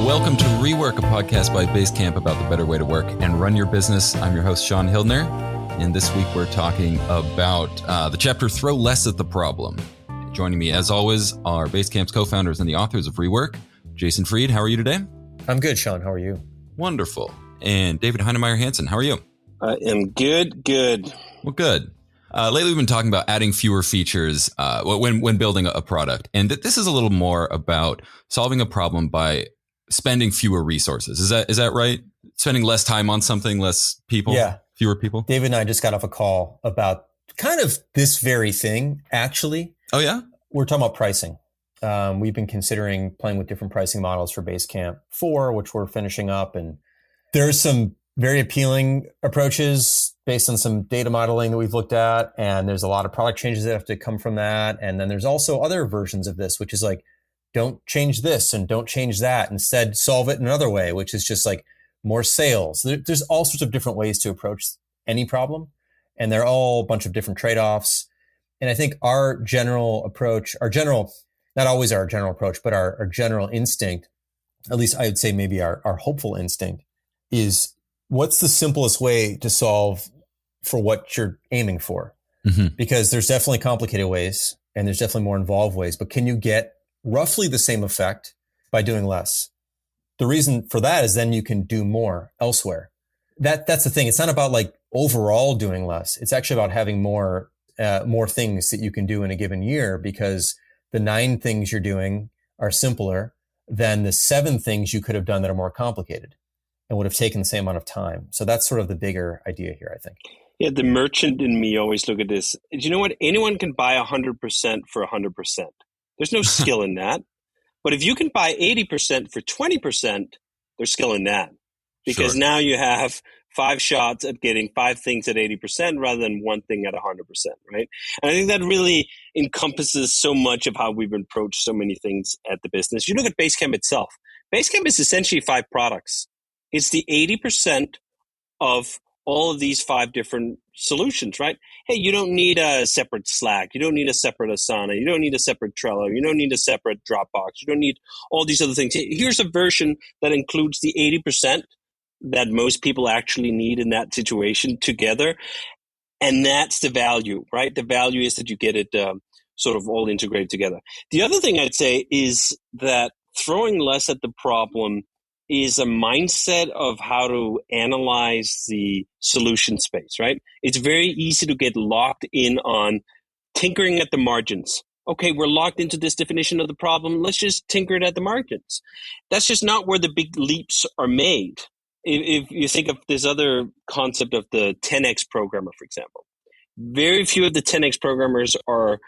Welcome to Rework, a podcast by Basecamp about the better way to work and run your business. I'm your host, Sean Hildner, and this week we're talking about the chapter Throw Less at the Problem. Joining me, as always, are Basecamp's co-founders and the authors of Rework. Jason Fried, how are you today? I'm good, Sean. How are you? Wonderful. And David Heinemeier Hansen, how are you? I am good. Well, good. Lately, we've been talking about adding fewer features when building a product. And this is a little more about solving a problem by spending fewer resources. Is that right? Spending less time on something, less people? Yeah. Fewer people? David and I just got off a call about kind of this very thing, actually. Oh, yeah? We're talking about pricing. We've been considering playing with different pricing models for Basecamp 4, which we're finishing up. And there's some very appealing approaches based on some data modeling that we've looked at. And there's a lot of product changes that have to come from that. And then there's also other versions of this, which is like, don't change this and don't change that. Instead, solve it another way, which is just like more sales. There's all sorts of different ways to approach any problem. And they're all a bunch of different trade-offs. And I think our general approach, not always our general approach, but our general instinct, at least I would say maybe our hopeful instinct, is what's the simplest way to solve for what you're aiming for? Mm-hmm. Because there's definitely complicated ways and there's definitely more involved ways, but can you get roughly the same effect by doing less? The reason for that is then you can do more elsewhere. That's the thing. It's not about like overall doing less. It's actually about having more things that you can do in a given year, because the 9 things you're doing are simpler than the 7 things you could have done that are more complicated and would have taken the same amount of time. So that's sort of the bigger idea here, I think. Yeah, the merchant in me always look at this. Do you know what? Anyone can buy 100% for 100%. There's no skill in that. But if you can buy 80% for 20%, there's skill in that. Because Now you have 5 shots at getting 5 things at 80% rather than 1 thing at 100%, right? And I think that really encompasses so much of how we've approached so many things at the business. You look at Basecamp itself. Basecamp is essentially 5 products. It's the 80% of all of these 5 different solutions, right? Hey, you don't need a separate Slack. You don't need a separate Asana. You don't need a separate Trello. You don't need a separate Dropbox. You don't need all these other things. Here's a version that includes the 80% that most people actually need in that situation together. And that's the value, right? The value is that you get it sort of all integrated together. The other thing I'd say is that throwing less at the problem is a mindset of how to analyze the solution space, right? It's very easy to get locked in on tinkering at the margins. Okay, we're locked into this definition of the problem. Let's just tinker it at the margins. That's just not where the big leaps are made. If you think of this other concept of the 10x programmer, for example, very few of the 10x programmers are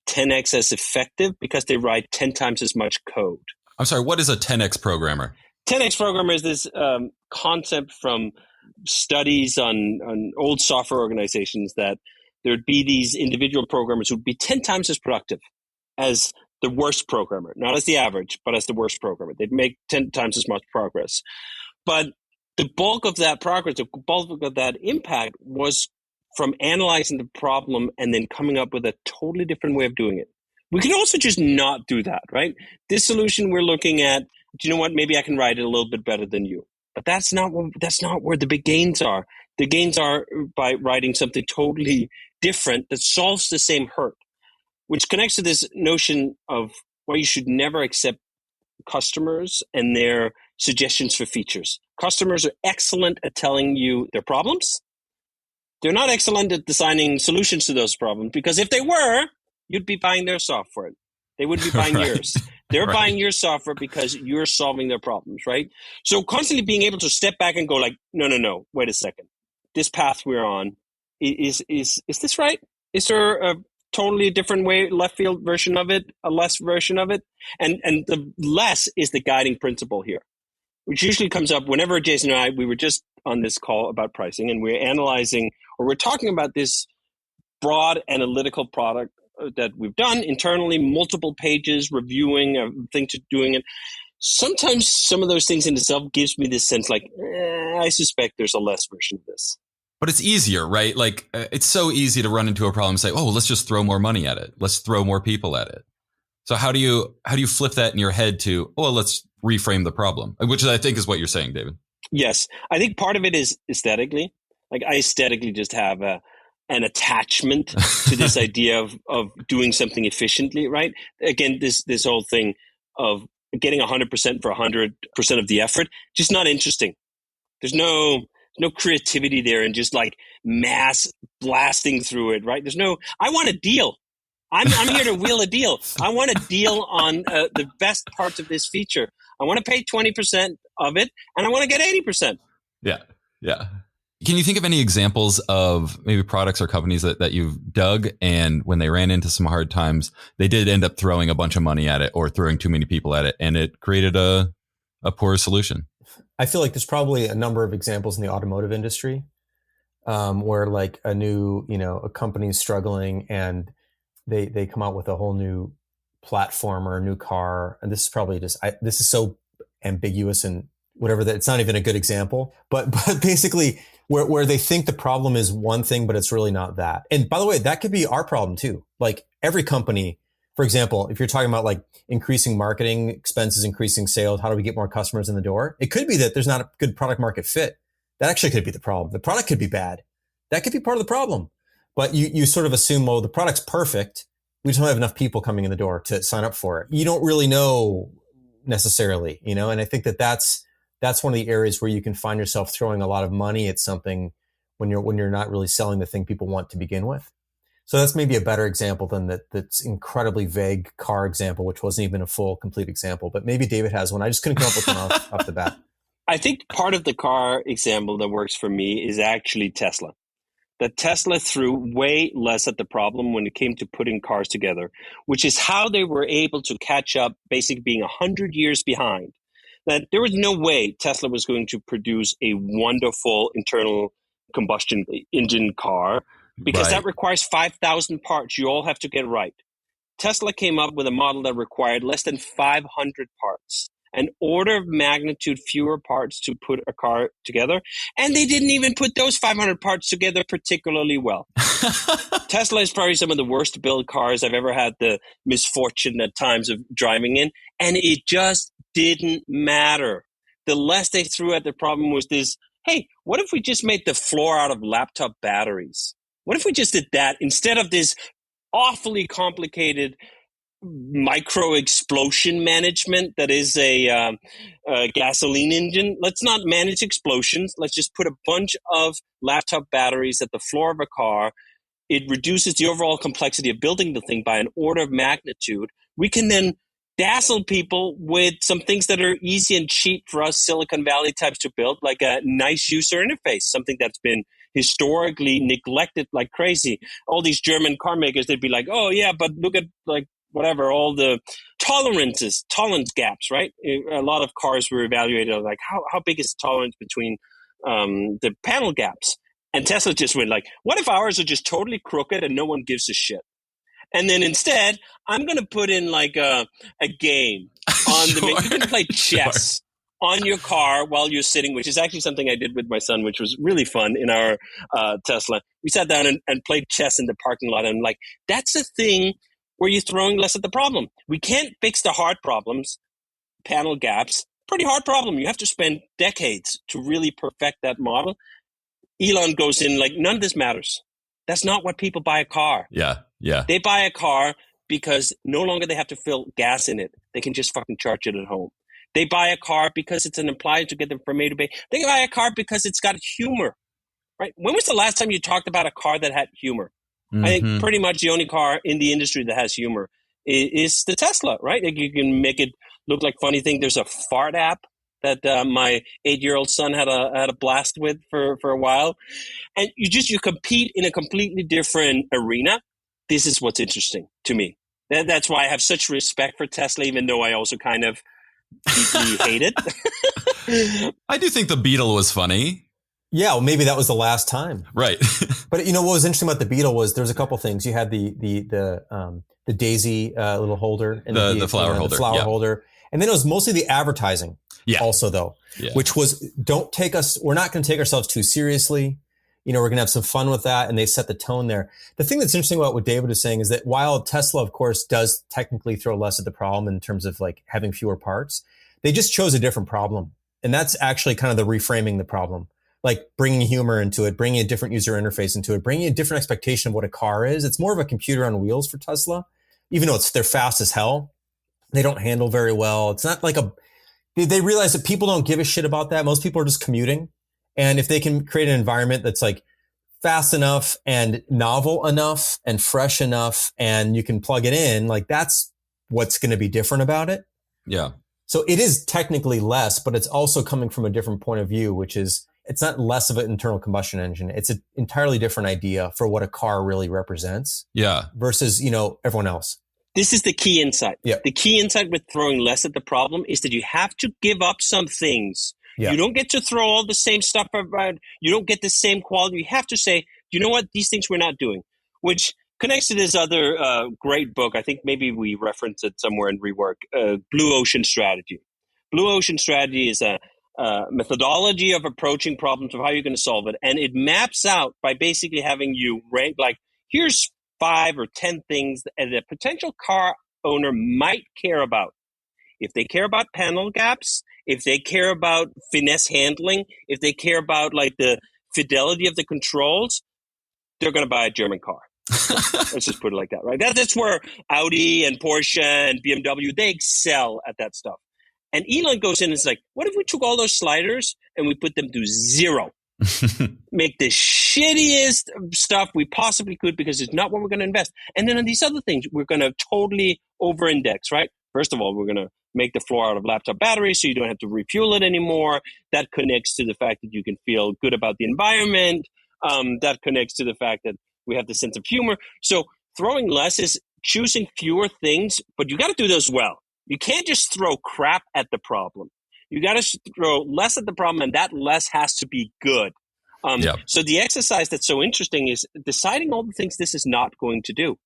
10x as effective because they write 10 times as much code. I'm sorry, what is a 10x programmer? 10x programmer is this concept from studies on old software organizations that there'd be these individual programmers who'd be 10 times as productive as the worst programmer, not as the average, but as the worst programmer. They'd make 10 times as much progress. But the bulk of that progress, the bulk of that impact was from analyzing the problem and then coming up with a totally different way of doing it. We can also just not do that, right? This solution we're looking at, do you know what? Maybe I can write it a little bit better than you. But that's not where the big gains are. The gains are by writing something totally different that solves the same hurt, which connects to this notion of why you should never accept customers and their suggestions for features. Customers are excellent at telling you their problems. They're not excellent at designing solutions to those problems, because if they were, you'd be buying their software. They wouldn't be buying yours. They're buying your software because you're solving their problems, right? So constantly being able to step back and go like, no, wait a second. This path we're on, is this right? Is there a totally different way, left field version of it, a less version of it? And the less is the guiding principle here, which usually comes up whenever Jason and I, we were just on this call about pricing, and we're analyzing, or we're talking about this broad analytical product that we've done internally, multiple pages, reviewing a thing to doing it. Sometimes some of those things in itself gives me this sense like, I suspect there's a less version of this. But it's easier, right? Like it's so easy to run into a problem and say, oh, let's just throw more money at it. Let's throw more people at it. So how do you flip that in your head to, oh, let's reframe the problem, which I think is what you're saying, David. Yes. I think part of it is aesthetically. Like I aesthetically just have an attachment to this idea of doing something efficiently, right? Again, this whole thing of getting 100% for 100% of the effort, just not interesting. There's no creativity there and just like mass blasting through it, right? I want a deal. I'm here to wheel a deal. I want a deal on the best parts of this feature. I want to pay 20% of it and I want to get 80%. Yeah. Yeah. Can you think of any examples of maybe products or companies that you've dug and when they ran into some hard times, they did end up throwing a bunch of money at it or throwing too many people at it and it created a poor solution? I feel like there's probably a number of examples in the automotive industry where like a company is struggling and they come out with a whole new platform or a new car. And this is probably this is so ambiguous and whatever that it's not even a good example, but basically where they think the problem is one thing, but it's really not that. And by the way, that could be our problem too. Like every company, for example, if you're talking about like increasing marketing expenses, increasing sales, how do we get more customers in the door? It could be that there's not a good product market fit. That actually could be the problem. The product could be bad. That could be part of the problem. But you sort of assume, well, the product's perfect. We just don't have enough people coming in the door to sign up for it. You don't really know necessarily, and I think that's one of the areas where you can find yourself throwing a lot of money at something when you're not really selling the thing people want to begin with. So that's maybe a better example than that's incredibly vague car example, which wasn't even a full, complete example. But maybe David has one. I just couldn't come up with one off the bat. I think part of the car example that works for me is actually Tesla. That Tesla threw way less at the problem when it came to putting cars together, which is how they were able to catch up, basically being 100 years behind. That there was no way Tesla was going to produce a wonderful internal combustion engine car because that requires 5,000 parts. You all have to get right. Tesla came up with a model that required less than 500 parts, an order of magnitude fewer parts to put a car together. And they didn't even put those 500 parts together particularly well. Tesla is probably some of the worst built cars I've ever had the misfortune at times of driving in. And it just didn't matter. The less they threw at the problem was this, hey, what if we just made the floor out of laptop batteries? What if we just did that instead of this awfully complicated micro explosion management that is a gasoline engine? Let's not manage explosions. Let's just put a bunch of laptop batteries at the floor of a car. It reduces the overall complexity of building the thing by an order of magnitude. We can then dazzle people with some things that are easy and cheap for us Silicon Valley types to build, like a nice user interface, something that's been historically neglected like crazy. All these German car makers, they'd be like, oh yeah, but look at like whatever, all the tolerance gaps, right? A lot of cars were evaluated like how big is the tolerance between the panel gaps? And Tesla just went like, what if ours are just totally crooked and no one gives a shit? And then instead, I'm going to put in like a game on Sure. you can play chess on your car while you're sitting, which is actually something I did with my son, which was really fun in our Tesla. We sat down and played chess in the parking lot. And like, that's a thing where you're throwing less at the problem. We can't fix the hard problems, panel gaps, pretty hard problem. You have to spend decades to really perfect that model. Elon goes in like, none of this matters. That's not what people buy a car. Yeah. Yeah. They buy a car because no longer they have to fill gas in it. They can just fucking charge it at home. They buy a car because it's an appliance to get them from A to B. They buy a car because it's got humor, right? When was the last time you talked about a car that had humor? Mm-hmm. I think pretty much the only car in the industry that has humor is the Tesla, right? Like you can make it look like funny thing. There's a fart app that my 8-year-old son had a blast with for a while. And you compete in a completely different arena. This is what's interesting to me. That's why I have such respect for Tesla, even though I also kind of deeply hate it. I do think the Beetle was funny. Yeah, well, maybe that was the last time. Right. But what was interesting about the Beetle was there's a couple things. You had the daisy little holder and the flower holder. The flower holder. And then it was mostly the advertising also though, which was we're not going to take ourselves too seriously. We're going to have some fun with that. And they set the tone there. The thing that's interesting about what David is saying is that while Tesla, of course, does technically throw less at the problem in terms of like having fewer parts, They just chose a different problem. And that's actually kind of the reframing the problem, like bringing humor into it, bringing a different user interface into it, bringing a different expectation of what a car is. It's more of a computer on wheels for Tesla, even though they're fast as hell. They don't handle very well. It's not like they realize that people don't give a shit about that. Most people are just commuting. And if they can create an environment that's like fast enough and novel enough and fresh enough and you can plug it in, like that's what's going to be different about it. Yeah. So it is technically less, but it's also coming from a different point of view, which is it's not less of an internal combustion engine. It's an entirely different idea for what a car really represents. Yeah. Versus, everyone else. This is the key insight. Yeah. The key insight with throwing less at the problem is that you have to give up some things. Yeah. You don't get to throw all the same stuff around. You don't get the same quality. You have to say, you know what? These things we're not doing, which connects to this other great book. I think maybe we reference it somewhere in Rework, Blue Ocean Strategy. Blue Ocean Strategy is a methodology of approaching problems of how you're going to solve it. And it maps out by basically having you rank, like, here's 5 or 10 things that a potential car owner might care about. If they care about panel gaps, if they care about finesse handling, if they care about like the fidelity of the controls, they're going to buy a German car. Let's just put it like that, right? That's where Audi and Porsche and BMW, they excel at that stuff. And Elon goes in and is like, what if we took all those sliders and we put them to 0? Make the shittiest stuff we possibly could because it's not what we're going to invest. And then on these other things, we're going to totally over-index, right? First of all, we're going to make the floor out of laptop batteries so you don't have to refuel it anymore. That connects to the fact that you can feel good about the environment. That connects to the fact that we have the sense of humor. So throwing less is choosing fewer things, but you got to do those well. You can't just throw crap at the problem. You got to throw less at the problem, and that less has to be good. So the exercise that's so interesting is deciding all the things this is not going to do.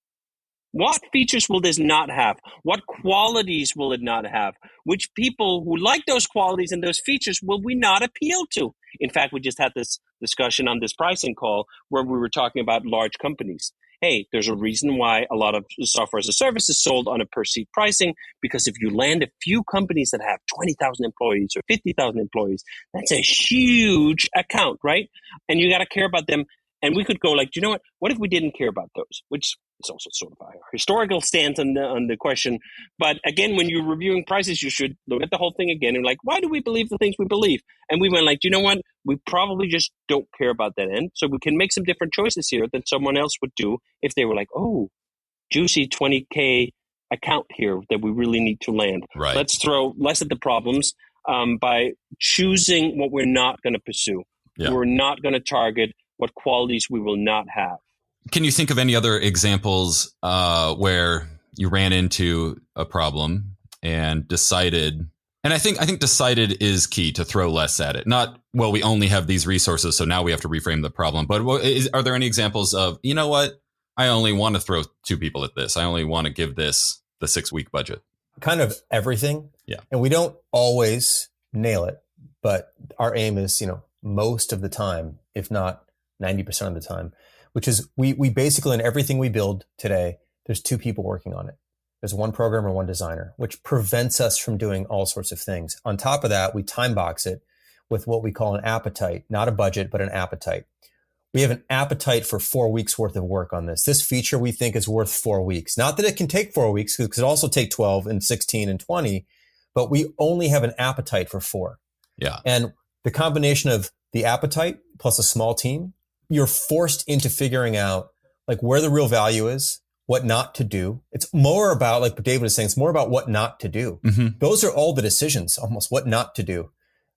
What features will this not have? What qualities will it not have? Which people who like those qualities and those features will we not appeal to? In fact, we just had this discussion on this pricing call where we were talking about large companies. Hey, there's a reason why a lot of software as a service is sold on a per seat pricing, because if you land a few companies that have 20,000 employees or 50,000 employees, that's a huge account, right? And you got to care about them. And we could go like, you know what? What if we didn't care about those? Which is also sort of a historical stance on the question. But again, when you're reviewing prices, you should look at the whole thing again and like, why do we believe the things we believe? And we went like, you know what? We probably just don't care about that end. So we can make some different choices here than someone else would do if they were like, oh, juicy 20K account here that we really need to land. Right. Let's throw less at the problems by choosing what we're not going to pursue. Yeah. We're not going to target what qualities we will not have. Can you think of any other examples where you ran into a problem and decided, and I think decided is key, to throw less at it? Not, well, we only have these resources, so now we have to reframe the problem. But are there any examples of, you know what, I only want to throw 2 people at this. I only want to give this the 6-week budget. Kind of everything. Yeah. And we don't always nail it, but our aim is, most of the time, if not 90% of the time, which is we basically, in everything we build today, there's 2 people working on it. There's 1 programmer, 1 designer, which prevents us from doing all sorts of things. On top of that, we time box it with what we call an appetite, not a budget, but an appetite. We have an appetite for 4 weeks worth of work on this. This feature we think is worth 4 weeks. Not that it can take 4 weeks, because it could also take 12 and 16 and 20, but we only have an appetite for 4. Yeah. And the combination of the appetite plus a small team, you're forced into figuring out like where the real value is, what not to do. It's more about, like David was saying, it's more about what not to do. Mm-hmm. Those are all the decisions, almost, what not to do.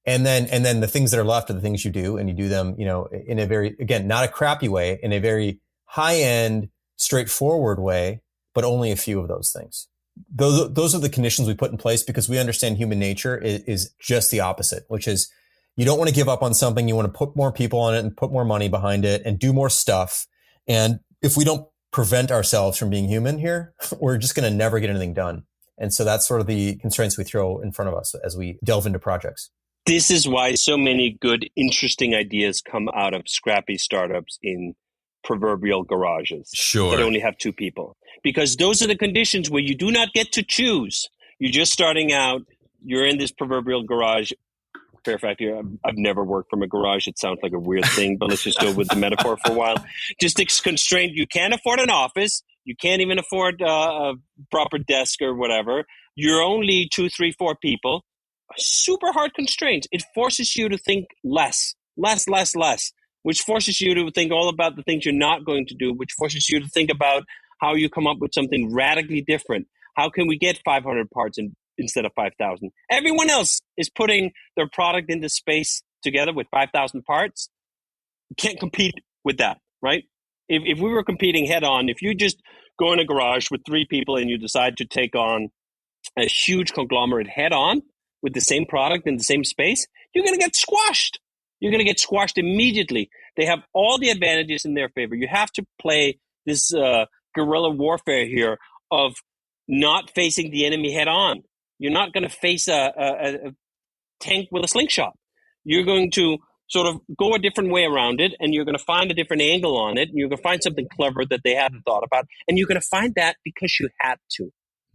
And then the things that are left are the things you do, and you do them, in a very, again, not a crappy way, in a very high end, straightforward way, but only a few of those things. Those are the conditions we put in place because we understand human nature is just the opposite, which is you don't want to give up on something. You want to put more people on it and put more money behind it and do more stuff. And if we don't prevent ourselves from being human here, we're just going to never get anything done. And so that's sort of the constraints we throw in front of us as we delve into projects. This is why so many good, interesting ideas come out of scrappy startups in proverbial garages Sure. that only have 2 people. Because those are the conditions where you do not get to choose. You're just starting out. you're in this proverbial garage. Fair fact here, I've never worked from a garage. It sounds like a weird thing, but let's just go with the metaphor for a while. Just constrained. You can't afford an office. You can't even afford a proper desk or whatever. You're only 2, 3, 4 people. Super hard constraints. It forces you to think less, which forces you to think all about the things you're not going to do, which forces you to think about how you come up with something radically different. How can we get 500 parts instead of 5,000? Everyone else is putting their product into space together with 5,000 parts. You can't compete with that, right? If we were competing head on, if you just go in a garage with 3 people and you decide to take on a huge conglomerate head on with the same product in the same space, you're going to get squashed. You're going to get squashed immediately. They have all the advantages in their favor. You have to play this guerrilla warfare here of not facing the enemy head on. You're not going to face a tank with a slingshot. You're going to sort of go a different way around it, and you're going to find a different angle on it, and you're going to find something clever that they hadn't thought about, and you're going to find that because you had to.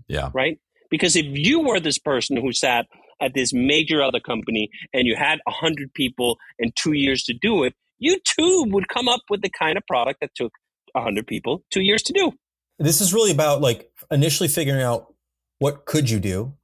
Yeah. Right? Because if you were this person who sat at this major other company and you had 100 people and 2 years to do it, you too would come up with the kind of product that took 100 people 2 years to do. This is really about like initially figuring out what could you do,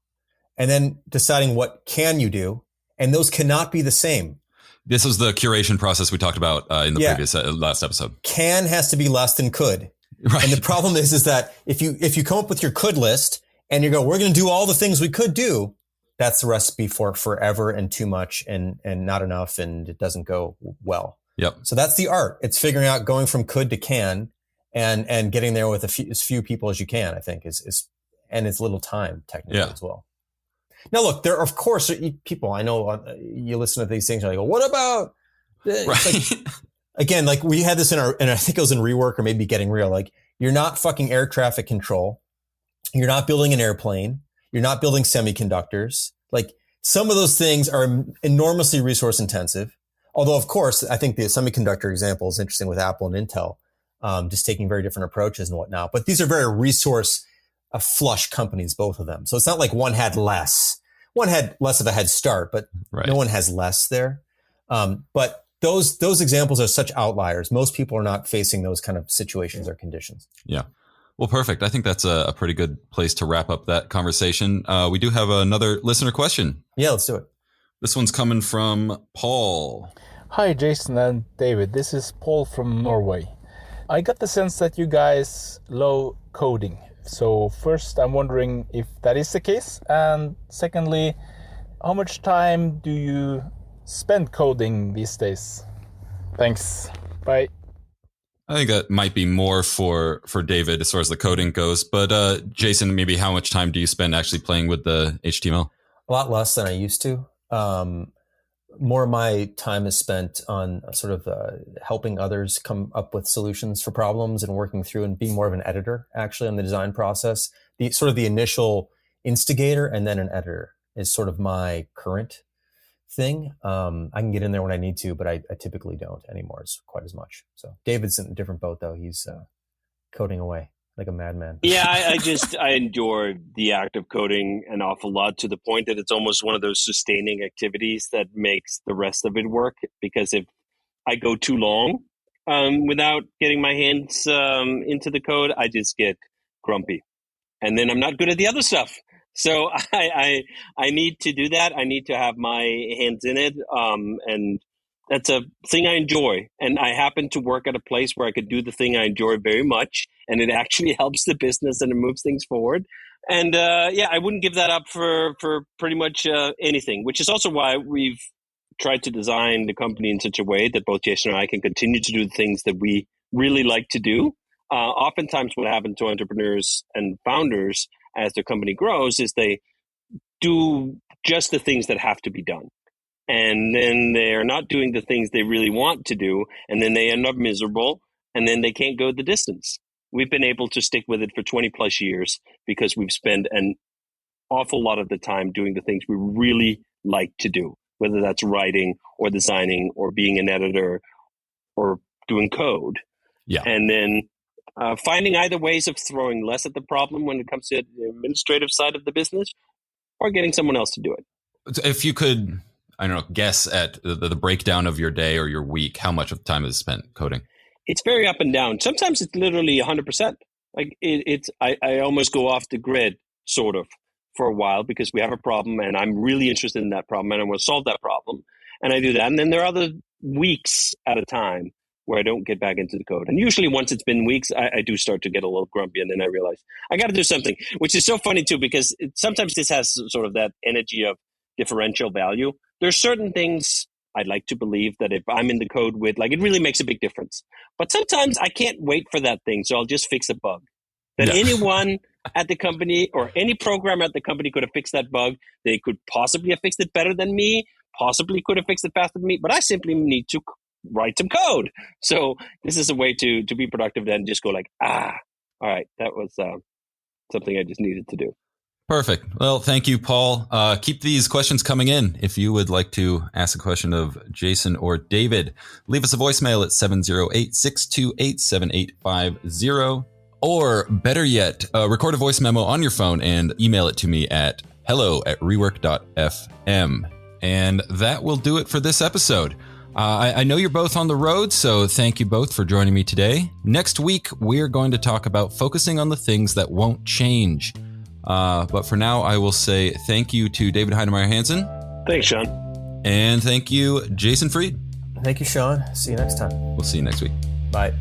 and then deciding what can you do, and those cannot be the same. This is the curation process we talked about in the previous last episode. Can has to be less than could. Right. And the problem is that if you come up with your could list and you go, we're going to do all the things we could do, that's the recipe for forever and too much and not enough, and it doesn't go well. Yep. So that's the art. It's figuring out going from could to can and getting there with as few people as you can, I think is and it's little time technically as well. Now, look, there are, of course, people I know, you listen to these things and I go, what about this? Right. Like, again, like we had this and I think it was in Rework or maybe Getting Real. Like, you're not fucking air traffic control. You're not building an airplane. You're not building semiconductors. Like, some of those things are enormously resource intensive. Although, of course, I think the semiconductor example is interesting with Apple and Intel, just taking very different approaches and whatnot. But these are very resource flush companies, both of them. So it's not like one had less. One had less of a head start, but no one has less there. But those examples are such outliers. Most people are not facing those kind of situations or conditions. Yeah. Well, perfect. I think that's a pretty good place to wrap up that conversation. We do have another listener question. Yeah, let's do it. This one's coming from Paul. Hi, Jason and David. This is Paul from Norway. I got the sense that you guys love coding. So first, I'm wondering if that is the case. And secondly, how much time do you spend coding these days? Thanks. Bye. I think that might be more for David as far as the coding goes. But Jason, maybe how much time do you spend actually playing with the HTML? A lot less than I used to. More of my time is spent on sort of helping others come up with solutions for problems and working through and being more of an editor actually on the design process. The sort of the initial instigator and then an editor is sort of my current thing. I can get in there when I need to, but I typically don't anymore quite as much. So David's in a different boat though. He's coding away like a madman. Yeah, I enjoy the act of coding an awful lot, to the point that it's almost one of those sustaining activities that makes the rest of it work. Because if I go too long without getting my hands into the code, I just get grumpy, and then I'm not good at the other stuff. So I need to do that. I need to have my hands in it, and that's a thing I enjoy. And I happen to work at a place where I could do the thing I enjoy very much, and it actually helps the business and it moves things forward. And I wouldn't give that up for pretty much anything, which is also why we've tried to design the company in such a way that both Jason and I can continue to do the things that we really like to do. Oftentimes what happens to entrepreneurs and founders as their company grows is they do just the things that have to be done. And then they're not doing the things they really want to do. And then they end up miserable, and then they can't go the distance. We've been able to stick with it for 20 plus years because we've spent an awful lot of the time doing the things we really like to do, whether that's writing or designing or being an editor or doing code. Yeah. And then finding either ways of throwing less at the problem when it comes to the administrative side of the business, or getting someone else to do it. If you could, I don't know, guess at the breakdown of your day or your week, how much of the time is spent coding? It's very up and down. Sometimes it's literally 100%. Like I almost go off the grid, sort of, for a while because we have a problem and I'm really interested in that problem and I want to solve that problem. And I do that. And then there are other weeks at a time where I don't get back into the code. And usually once it's been weeks, I do start to get a little grumpy. And then I realize I got to do something, which is so funny too, because sometimes this has sort of that energy of differential value. There's certain things I'd like to believe that if I'm in the code with, like, it really makes a big difference. But sometimes I can't wait for that thing. So I'll just fix a bug that anyone at the company or any programmer at the company could have fixed that bug. They could possibly have fixed it better than me, possibly could have fixed it faster than me, but I simply need to write some code. So this is a way to be productive and just go like, all right, that was something I just needed to do. Perfect. Well, thank you, Paul. Keep these questions coming in. If you would like to ask a question of Jason or David, leave us a voicemail at 708-628-7850. Or better yet, record a voice memo on your phone and email it to me at hello@rework.fm. And that will do it for this episode. I know you're both on the road, so thank you both for joining me today. Next week, we're going to talk about focusing on the things that won't change. But for now, I will say thank you to David Heinemeier Hansen. Thanks, Sean. And thank you, Jason Fried. Thank you, Sean. See you next time. We'll see you next week. Bye.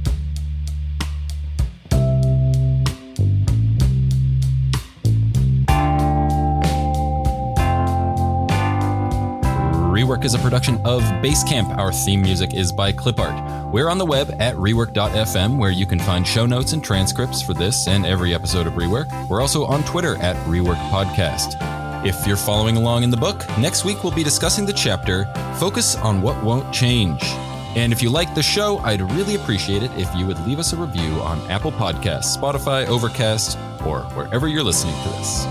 Rework is a production of Basecamp. Our theme music is by Clipart. We're on the web at rework.fm, where you can find show notes and transcripts for this and every episode of Rework. We're also on Twitter at Rework Podcast. If you're following along in the book, next week we'll be discussing the chapter, Focus on What Won't Change. And if you like the show, I'd really appreciate it if you would leave us a review on Apple Podcasts, Spotify, Overcast, or wherever you're listening to this.